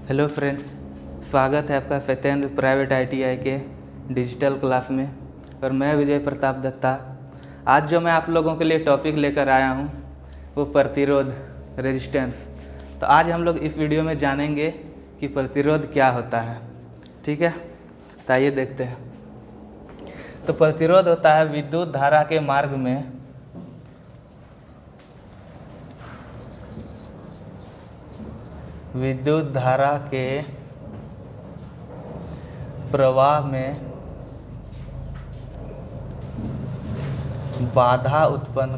Hello friends, स्वागत है आपका सत्येंद्र प्राइवेट ITI के डिजिटल क्लास में। और मैं विजय प्रताप दत्ता। आज जो मैं आप लोगों के लिए टॉपिक लेकर आया हूँ वो प्रतिरोध, रेजिस्टेंस। तो आज हम लोग इस वीडियो में जानेंगे कि प्रतिरोध क्या होता है। ठीक है, तो आइए देखते हैं। तो प्रतिरोध होता है विद्युत धारा के मार्ग में विद्युत धारा के प्रवाह में बाधा उत्पन्न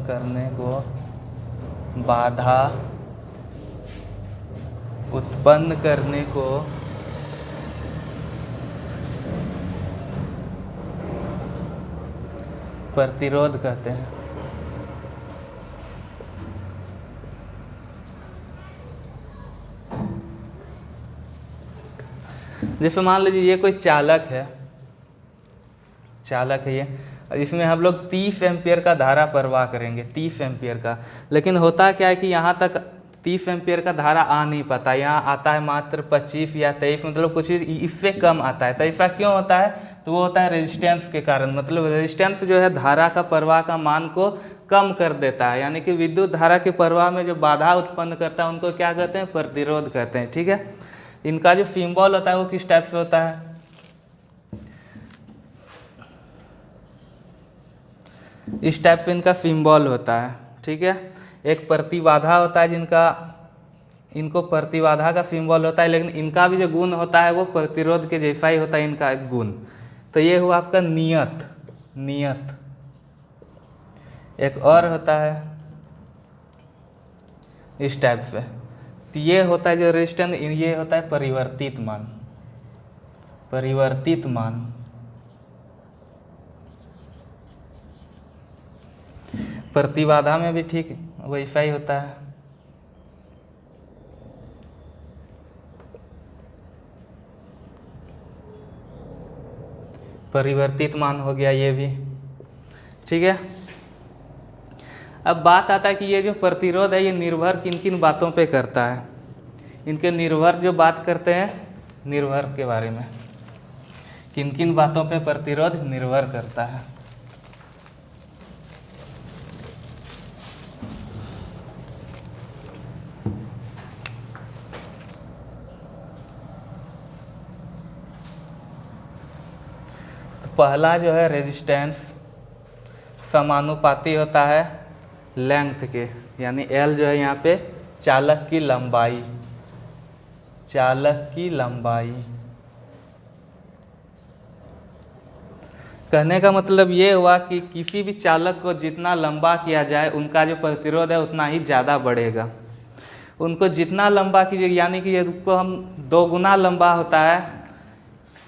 करने को प्रतिरोध कहते हैं। जैसे मान लीजिए ये कोई चालक है ये, इसमें हम लोग 30 एम्पियर का धारा प्रवाह करेंगे, 30 एम्पियर का। लेकिन होता क्या है कि यहाँ तक 30 एम्पियर का धारा आ नहीं पाता, यहाँ आता है मात्र 25 या 23, मतलब कुछ इससे कम आता है। तो ऐसा क्यों होता है? तो वो होता है रेजिस्टेंस के कारण। मतलब रेजिस्टेंस जो है धारा का प्रवाह का मान को कम कर देता है, यानी कि विद्युत धारा के प्रवाह में जो बाधा उत्पन्न करता है उनको क्या कहते हैं? प्रतिरोध कहते हैं। ठीक है, इनका जो सिंबल होता है वो किस टाइप से होता है? इस टाइप से इनका सिंबल होता है। ठीक है, एक प्रतिबाधा होता है इनको प्रतिबाधा का सिंबल होता है, लेकिन इनका भी जो गुण होता है वो प्रतिरोध के जैसा ही होता है, इनका एक गुण। तो ये हुआ आपका नियत। एक और होता है इस टाइप से। तो ये होता है जो रेजिस्टेंस, ये होता है परिवर्तित मान। प्रतिबाधा में भी ठीक वैसा ही होता है। परिवर्तित मान हो गया ये भी। ठीक है, अब बात आता है कि ये जो प्रतिरोध है ये निर्भर किन किन बातों पे करता है। इनके निर्भर जो बात करते हैं निर्भर के बारे में, किन किन बातों पे प्रतिरोध निर्भर करता है। तो पहला जो है रेजिस्टेंस समानुपाती होता है लेंथ के, यानी L जो है यहाँ पे चालक की लंबाई। कहने का मतलब ये हुआ कि किसी भी चालक को जितना लंबा किया जाए उनका जो प्रतिरोध है उतना ही ज़्यादा बढ़ेगा। उनको जितना लंबा कीजिए, यानी कि उसको हम 2 गुना लंबा होता है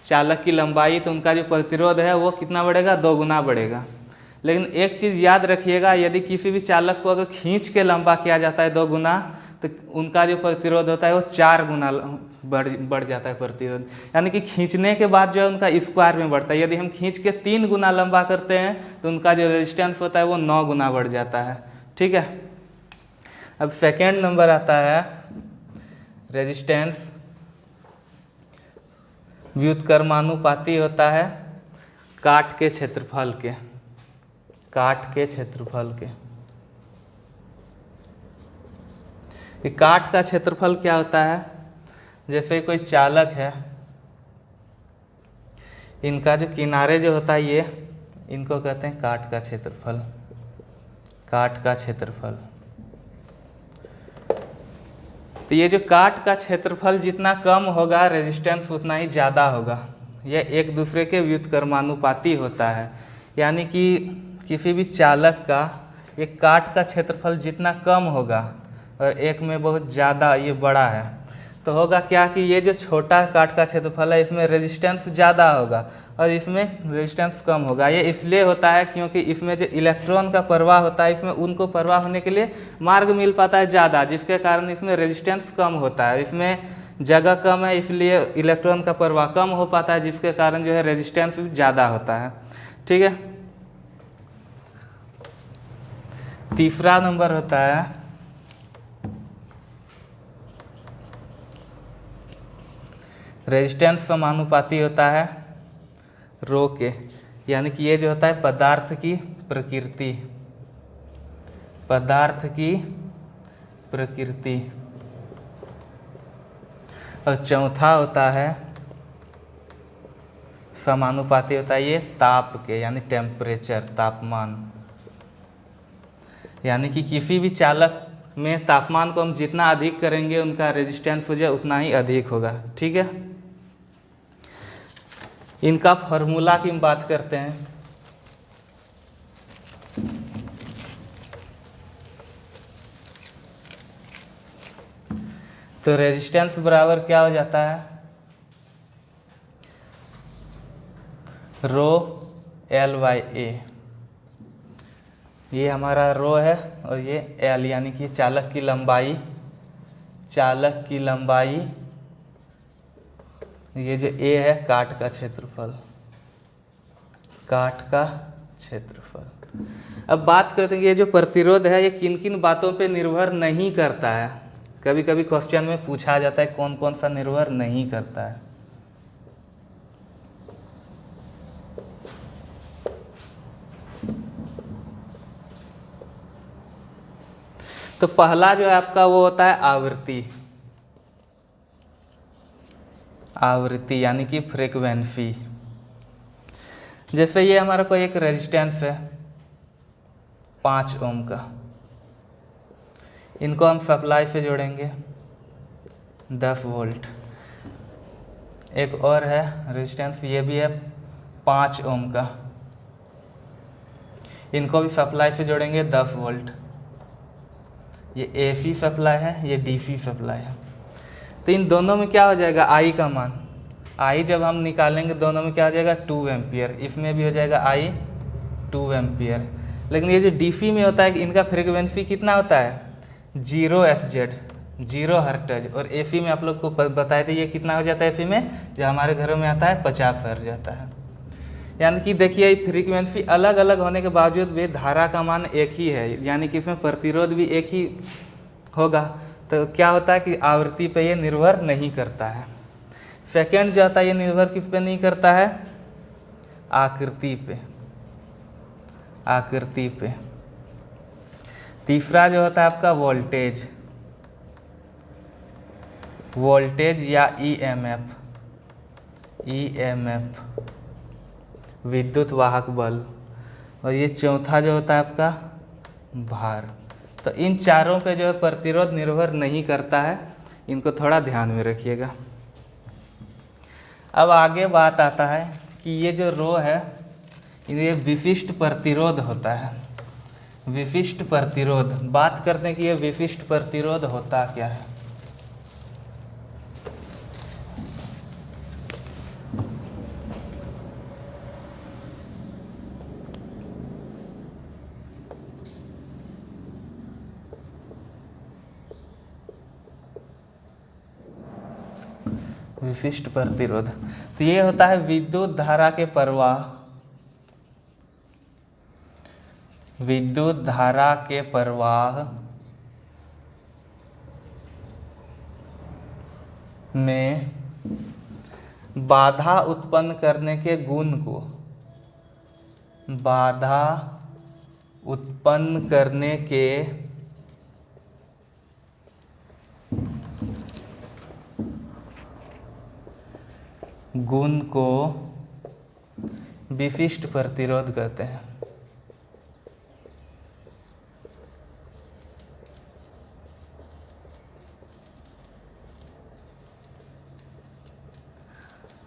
चालक की लंबाई, तो उनका जो प्रतिरोध है वो कितना बढ़ेगा? 2 गुना बढ़ेगा। लेकिन एक चीज़ याद रखिएगा, यदि किसी भी चालक को अगर खींच के लंबा किया जाता है 2 गुना, तो उनका जो प्रतिरोध होता है वो 4 गुना बढ़ जाता है प्रतिरोध। यानी कि खींचने के बाद जो है उनका स्क्वायर में बढ़ता है। यदि हम खींच के 3 गुना लंबा करते हैं तो उनका जो रेजिस्टेंस होता है वो 9 गुना बढ़ जाता है। ठीक है, अब सेकेंड नंबर आता है रेजिस्टेंस व्युत्क्रमानुपाती होता है काट के क्षेत्रफल के। कि काट का क्षेत्रफल क्या होता है? जैसे कोई चालक है, इनका जो किनारे जो होता है ये, इनको कहते हैं काट का क्षेत्रफल। तो ये जो काट का क्षेत्रफल जितना कम होगा रेजिस्टेंस उतना ही ज़्यादा होगा। यह एक दूसरे के व्युत्क्रमानुपाती होता है, यानी कि किसी भी चालक का ये काट का क्षेत्रफल जितना कम होगा और एक में बहुत ज़्यादा ये बड़ा है, तो होगा क्या कि ये जो छोटा काट का क्षेत्रफल है इसमें रेजिस्टेंस ज़्यादा होगा और इसमें रेजिस्टेंस कम होगा। ये इसलिए होता है क्योंकि इसमें जो इलेक्ट्रॉन का प्रवाह होता है इसमें उनको प्रवाह होने के लिए मार्ग मिल पाता है ज़्यादा, जिसके कारण इसमें रेजिस्टेंस कम होता है। इसमें जगह कम है इसलिए इलेक्ट्रॉन का प्रवाह कम हो पाता है, जिसके कारण जो है रेजिस्टेंस भी ज़्यादा होता है। ठीक है, तीसरा नंबर होता है रेजिस्टेंस समानुपाती होता है रो के, यानी कि ये जो होता है पदार्थ की प्रकृति, पदार्थ की प्रकृति। और चौथा होता है समानुपाती होता है ये ताप के, यानी टेम्परेचर, तापमान। यानी कि किसी भी चालक में तापमान को हम जितना अधिक करेंगे उनका रेजिस्टेंस जो है उतना ही अधिक होगा। ठीक है, इनका फॉर्मूला की हम बात करते हैं। तो रेजिस्टेंस बराबर क्या हो जाता है, रो एल बाई ए। ये हमारा रो है और ये एल, यानी कि चालक की लंबाई, चालक की लंबाई। ये जो ए है काट का क्षेत्रफल, काट का क्षेत्रफल। अब बात करते हैं ये जो प्रतिरोध है ये किन किन बातों पे निर्भर नहीं करता है। कभी कभी क्वेश्चन में पूछा जाता है कौन कौन सा निर्भर नहीं करता है। तो पहला जो है आपका वो होता है आवृत्ति, आवृत्ति यानी कि फ्रीक्वेंसी। जैसे ये हमारा कोई एक रेजिस्टेंस है 5 ओम का, इनको हम सप्लाई से जोड़ेंगे 10 वोल्ट। एक और है रेजिस्टेंस, ये भी है 5 ओम का, इनको भी सप्लाई से जोड़ेंगे 10 वोल्ट। ये एसी सप्लाई है, ये डीसी सप्लाई है। तो इन दोनों में क्या हो जाएगा, आई का मान, आई जब हम निकालेंगे दोनों में क्या हो जाएगा 2 एम्पियर, इसमें भी हो जाएगा आई 2 एम्पियर। लेकिन ये जो डीसी में होता है इनका फ्रीक्वेंसी कितना होता है 0 FZ, 0 हर्ट्ज। और एसी में आप लोग को बताए थे ये कितना हो जाता है, एसी में जो हमारे घरों में आता है 50 हर्ट्ज आता है। यानी कि देखिए फ्रीक्वेंसी अलग अलग होने के बावजूद भी धारा का मान एक ही है, यानी कि इसमें प्रतिरोध भी एक ही होगा। तो क्या होता है कि आवृत्ति पे ये निर्भर नहीं करता है। सेकेंड जो होता है ये निर्भर किस पे नहीं करता है, आकृति पे, आकृति पे। तीसरा जो होता है आपका वोल्टेज, वोल्टेज या ईएमएफ, ईएमएफ विद्युत वाहक बल। और ये चौथा जो होता है आपका भार। तो इन चारों पे जो है प्रतिरोध निर्भर नहीं करता है, इनको थोड़ा ध्यान में रखिएगा। अब आगे बात आता है कि ये जो रो है ये विशिष्ट प्रतिरोध होता है, विशिष्ट प्रतिरोध। बात करते हैं कि ये विशिष्ट प्रतिरोध होता क्या है। विशिष्ट प्रतिरोध, तो ये होता है विद्युत धारा के प्रवाह, विद्युत धारा के प्रवाह में बाधा उत्पन्न करने के गुण को, बाधा उत्पन्न करने के गुण को विशिष्ट प्रतिरोध कहते हैं।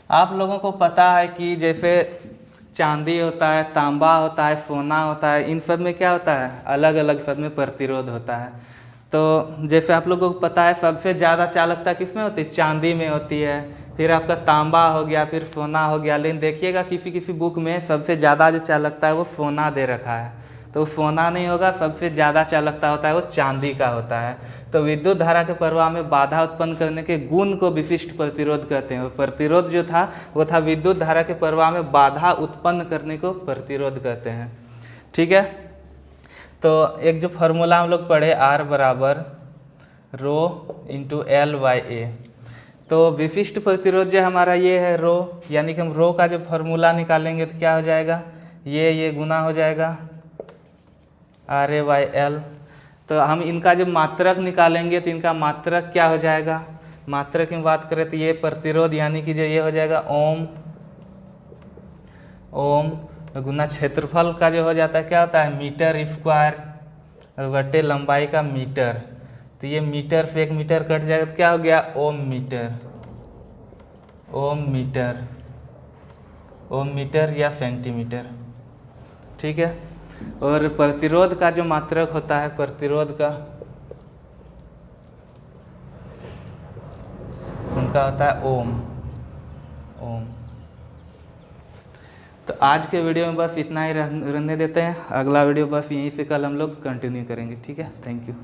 आप लोगों को पता है कि जैसे चांदी होता है, तांबा होता है, सोना होता है, इन सब में क्या होता है अलग अलग सब में प्रतिरोध होता है। तो जैसे आप लोगों को पता है सबसे ज़्यादा चालकता किस में होती है, चांदी में होती है। फिर आपका तांबा हो गया, फिर सोना हो गया। लेकिन देखिएगा किसी किसी बुक में सबसे ज़्यादा जो चालकता है वो सोना दे रखा है, तो सोना नहीं होगा, सबसे ज़्यादा चालकता होता है वो चांदी का होता है। तो विद्युत धारा के प्रवाह में बाधा उत्पन्न करने के गुण को विशिष्ट प्रतिरोध कहते हैं। प्रतिरोध जो था वो था विद्युत धारा के प्रवाह में बाधा उत्पन्न करने को प्रतिरोध कहते हैं। ठीक है, तो एक जो फार्मूला हम लोग पढ़े R बराबर रो इंटू L बाई ए। तो विशिष्ट प्रतिरोध जो हमारा ये है रो, यानी कि हम रो का जो फॉर्मूला निकालेंगे तो क्या हो जाएगा, ये गुना हो जाएगा RA/L। तो हम इनका जब मात्रक निकालेंगे तो इनका मात्रक क्या हो जाएगा, मात्रक की बात करें तो ये प्रतिरोध यानी कि जो ये हो जाएगा ओम गुना क्षेत्रफल का जो हो जाता है क्या होता है मीटर स्क्वायर बटे लंबाई का मीटर। तो ये मीटर से 1 मीटर कट जाएगा तो क्या हो गया ओम मीटर या सेंटीमीटर। ठीक है। और प्रतिरोध का जो मात्रक होता है, प्रतिरोध का उनका होता है ओम। तो आज के वीडियो में बस इतना ही रहने देते हैं, अगला वीडियो बस यहीं से कल हम लोग कंटिन्यू करेंगे। ठीक है, थैंक यू।